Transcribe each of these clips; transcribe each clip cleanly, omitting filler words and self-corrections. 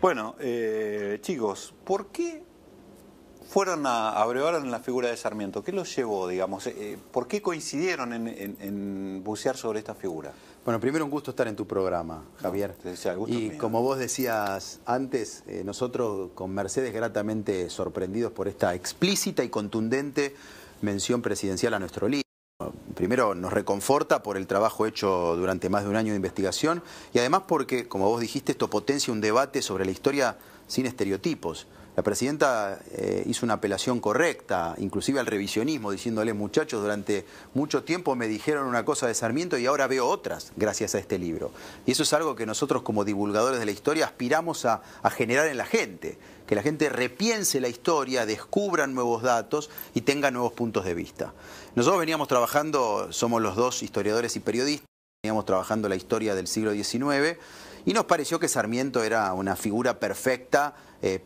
Bueno, chicos, ¿por qué fueron a abrevar en la figura de Sarmiento? ¿Qué los llevó, digamos? ¿Por qué coincidieron en bucear sobre esta figura? Bueno, primero un gusto estar en tu programa, Javier. Y como vos decías antes, nosotros con Mercedes gratamente sorprendidos por esta explícita y contundente mención presidencial a nuestro libro. Primero nos reconforta por el trabajo hecho durante más de un año de investigación y además porque, como vos dijiste, esto potencia un debate sobre la historia sin estereotipos. La presidenta hizo una apelación correcta, inclusive al revisionismo, diciéndole, muchachos, durante mucho tiempo me dijeron una cosa de Sarmiento y ahora veo otras gracias a este libro. Y eso es algo que nosotros como divulgadores de la historia aspiramos a generar en la gente, que la gente repiense la historia, descubran nuevos datos y tenga nuevos puntos de vista. Nosotros veníamos trabajando, somos los dos historiadores y periodistas, veníamos trabajando la historia del siglo XIX y nos pareció que Sarmiento era una figura perfecta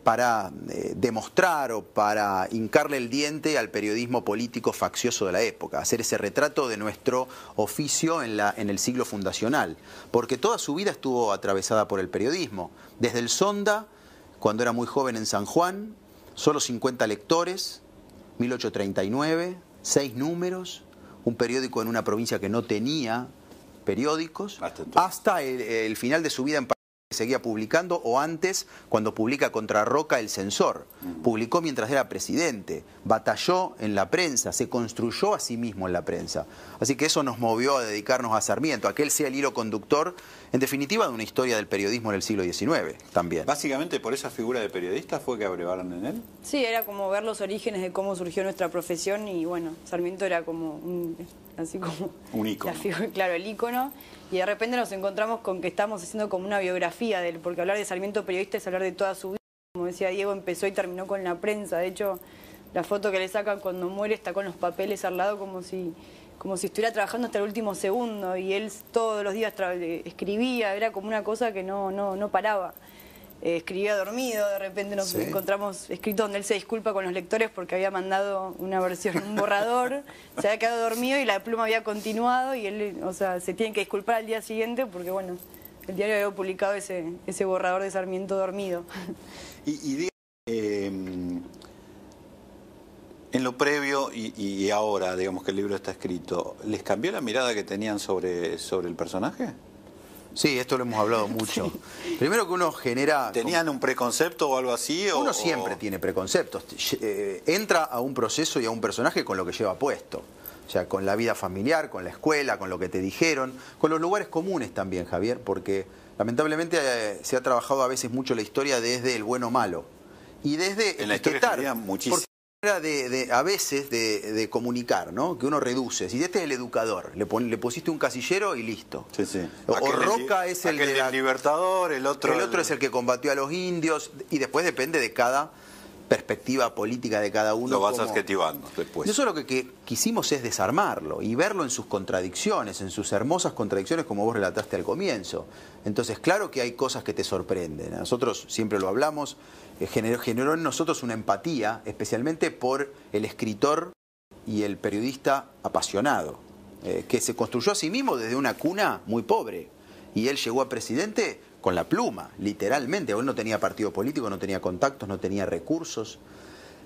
para demostrar o para hincarle el diente al periodismo político faccioso de la época, hacer ese retrato de nuestro oficio en el siglo fundacional, porque toda su vida estuvo atravesada por el periodismo, desde el Sonda, cuando era muy joven en San Juan, solo 50 lectores, 1839, 6 números, un periódico en una provincia que no tenía periódicos, hasta el final de su vida en París, que seguía publicando, o antes, cuando publica contra Roca El Censor. Publicó mientras era presidente, batalló en la prensa, se construyó a sí mismo en la prensa. Así que eso nos movió a dedicarnos a Sarmiento, a que él sea el hilo conductor, en definitiva, de una historia del periodismo en el siglo XIX también. Básicamente por esa figura de periodista fue que abrevaron en él. Sí, era como ver los orígenes de cómo surgió nuestra profesión y bueno, Sarmiento era como un ícono. Claro, el ícono. Y de repente nos encontramos con que estamos haciendo como una biografía de él, porque hablar de Sarmiento periodista es hablar de toda su vida. Como decía Diego, empezó y terminó con la prensa. De hecho, la foto que le sacan cuando muere está con los papeles al lado como si estuviera trabajando hasta el último segundo. Y él todos los días escribía, era como una cosa que no paraba. Escribía dormido, de repente nos encontramos escrito donde él se disculpa con los lectores porque había mandado una versión, un borrador, se había quedado dormido y la pluma había continuado y él, o sea, se tiene que disculpar al día siguiente porque, bueno, el diario había publicado ese borrador de Sarmiento dormido. Y en lo previo y ahora, digamos que el libro está escrito, ¿les cambió la mirada que tenían sobre el personaje? Sí, esto lo hemos hablado mucho. Sí. Primero que uno genera... ¿Tenían un preconcepto o algo así? Uno siempre tiene preconceptos. Entra a un proceso y a un personaje con lo que lleva puesto. O sea, con la vida familiar, con la escuela, con lo que te dijeron, con los lugares comunes también, Javier, porque lamentablemente se ha trabajado a veces mucho la historia desde el bueno o malo. Y desde en la historia muchísimo. A veces de comunicar, ¿no? Que uno reduce. Si este es el educador, le pusiste un casillero y listo. Sí, sí. O Roca es el del libertador, el otro es el que combatió a los indios, y después depende de cada perspectiva política de cada uno. Lo vas adjetivando después. Nosotros lo que quisimos es desarmarlo y verlo en sus contradicciones, en sus hermosas contradicciones como vos relataste al comienzo. Entonces, claro que hay cosas que te sorprenden. Nosotros siempre lo hablamos, generó en nosotros una empatía, especialmente por el escritor y el periodista apasionado, que se construyó a sí mismo desde una cuna muy pobre. Y él llegó a presidente con la pluma, literalmente. Él no tenía partido político, no tenía contactos, no tenía recursos.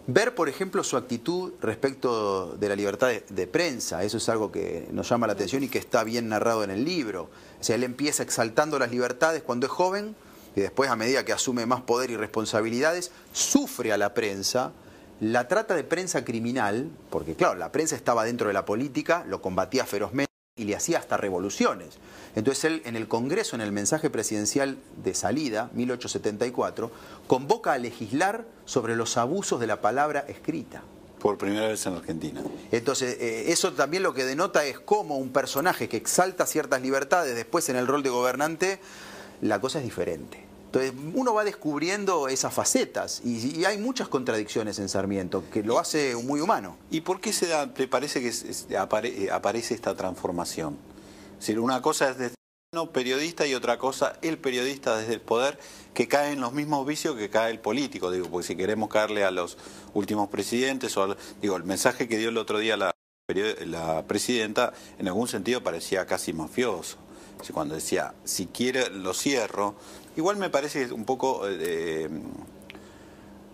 Ver, por ejemplo, su actitud respecto de la libertad de prensa, eso es algo que nos llama la atención y que está bien narrado en el libro. O sea, él empieza exaltando las libertades cuando es joven y después, a medida que asume más poder y responsabilidades, sufre a la prensa, la trata de prensa criminal, porque claro, la prensa estaba dentro de la política, lo combatía ferozmente y le hacía hasta revoluciones. Entonces él, en el Congreso, en el mensaje presidencial de salida, 1874, convoca a legislar sobre los abusos de la palabra escrita. Por primera vez en Argentina. Entonces, eso también lo que denota es cómo un personaje que exalta ciertas libertades, después en el rol de gobernante, la cosa es diferente. Entonces, uno va descubriendo esas facetas y hay muchas contradicciones en Sarmiento, que lo hace muy humano. ¿Y por qué te parece que aparece esta transformación? Es decir, una cosa es desde el periodista y otra cosa el periodista desde el poder, que cae en los mismos vicios que cae el político. Digo, porque si queremos caerle a los últimos presidentes, el mensaje que dio el otro día la presidenta, en algún sentido parecía casi mafioso. cuando decía, si quiere lo cierro, igual me parece un poco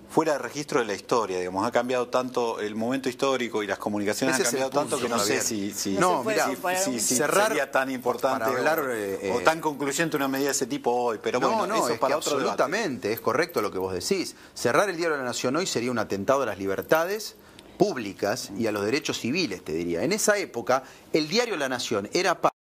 fuera de registro de la historia, digamos, ha cambiado tanto el momento histórico y las comunicaciones han cambiado tanto que no sé si sería tan importante o tan concluyente una medida de ese tipo hoy, pero bueno, eso es para otro absolutamente debate. Es correcto lo que vos decís. Cerrar el Diario de la Nación hoy sería un atentado a las libertades públicas y a los derechos civiles, te diría. En esa época, el Diario de la Nación era parte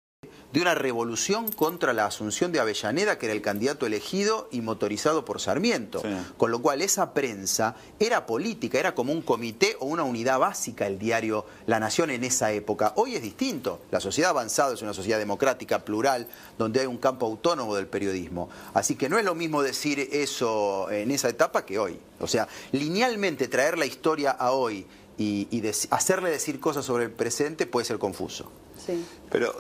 de una revolución contra la asunción de Avellaneda, que era el candidato elegido y motorizado por Sarmiento. Sí. Con lo cual esa prensa era política, era como un comité o una unidad básica el diario La Nación en esa época. Hoy es distinto. La sociedad avanzada es una sociedad democrática, plural, donde hay un campo autónomo del periodismo. Así que no es lo mismo decir eso en esa etapa que hoy. O sea, linealmente traer la historia a hoy y hacerle decir cosas sobre el presente puede ser confuso. Sí. Pero,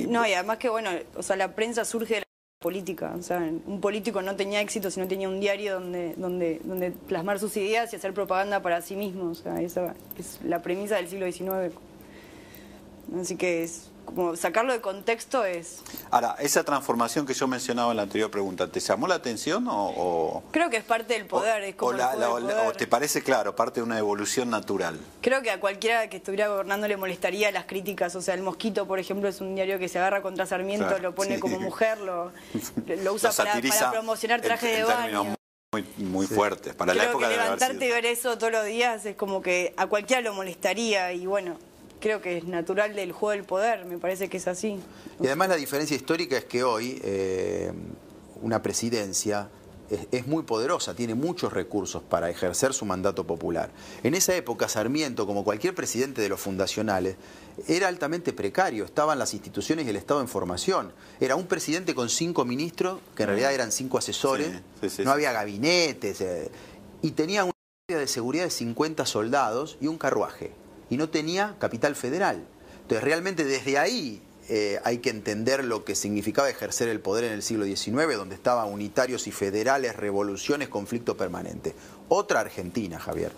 no, y además que, bueno, o sea, la prensa surge de la política. O sea, un político no tenía éxito si no tenía un diario donde plasmar sus ideas y hacer propaganda para sí mismo. O sea, esa es la premisa del siglo XIX. Así que es como sacarlo de contexto es... Ahora, esa transformación que yo mencionaba en la anterior pregunta, ¿te llamó la atención o...? Creo que es parte del poder, es como o te parece, claro, parte de una evolución natural. Creo que a cualquiera que estuviera gobernando le molestaría las críticas. O sea, El Mosquito, por ejemplo, es un diario que se agarra contra Sarmiento, claro, lo pone como mujer, lo usa para promocionar trajes de baño. Muy fuertes para la época. Creo que levantarte y ver eso todos los días es como que a cualquiera lo molestaría y bueno... Creo que es natural del juego del poder, me parece que es así. Y además la diferencia histórica es que hoy una presidencia es muy poderosa, tiene muchos recursos para ejercer su mandato popular. En esa época Sarmiento, como cualquier presidente de los fundacionales, era altamente precario, estaban las instituciones y el Estado en formación. Era un presidente con 5 ministros, que en realidad eran 5 asesores, no había gabinetes, y tenía una área de seguridad de 50 soldados y un carruaje. Y no tenía capital federal. Entonces realmente desde ahí hay que entender lo que significaba ejercer el poder en el siglo XIX, donde estaban unitarios y federales, revoluciones, conflicto permanente. Otra Argentina, Javier.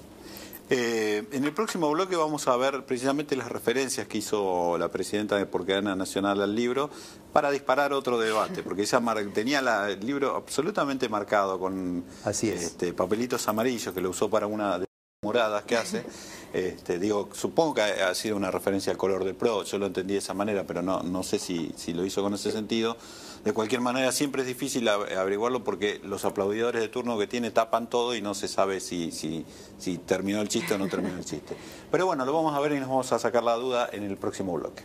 En el próximo bloque vamos a ver precisamente las referencias que hizo la presidenta de Por Cadena Nacional al libro para disparar otro debate, porque ella tenía el libro absolutamente marcado con papelitos amarillos que lo usó para una de moradas que hace. Digo, supongo que ha sido una referencia al color del PRO, yo lo entendí de esa manera, pero no sé si lo hizo con ese sentido. De cualquier manera, siempre es difícil averiguarlo porque los aplaudidores de turno que tiene tapan todo y no se sabe si terminó el chiste o no terminó el chiste. Pero bueno, lo vamos a ver y nos vamos a sacar la duda en el próximo bloque.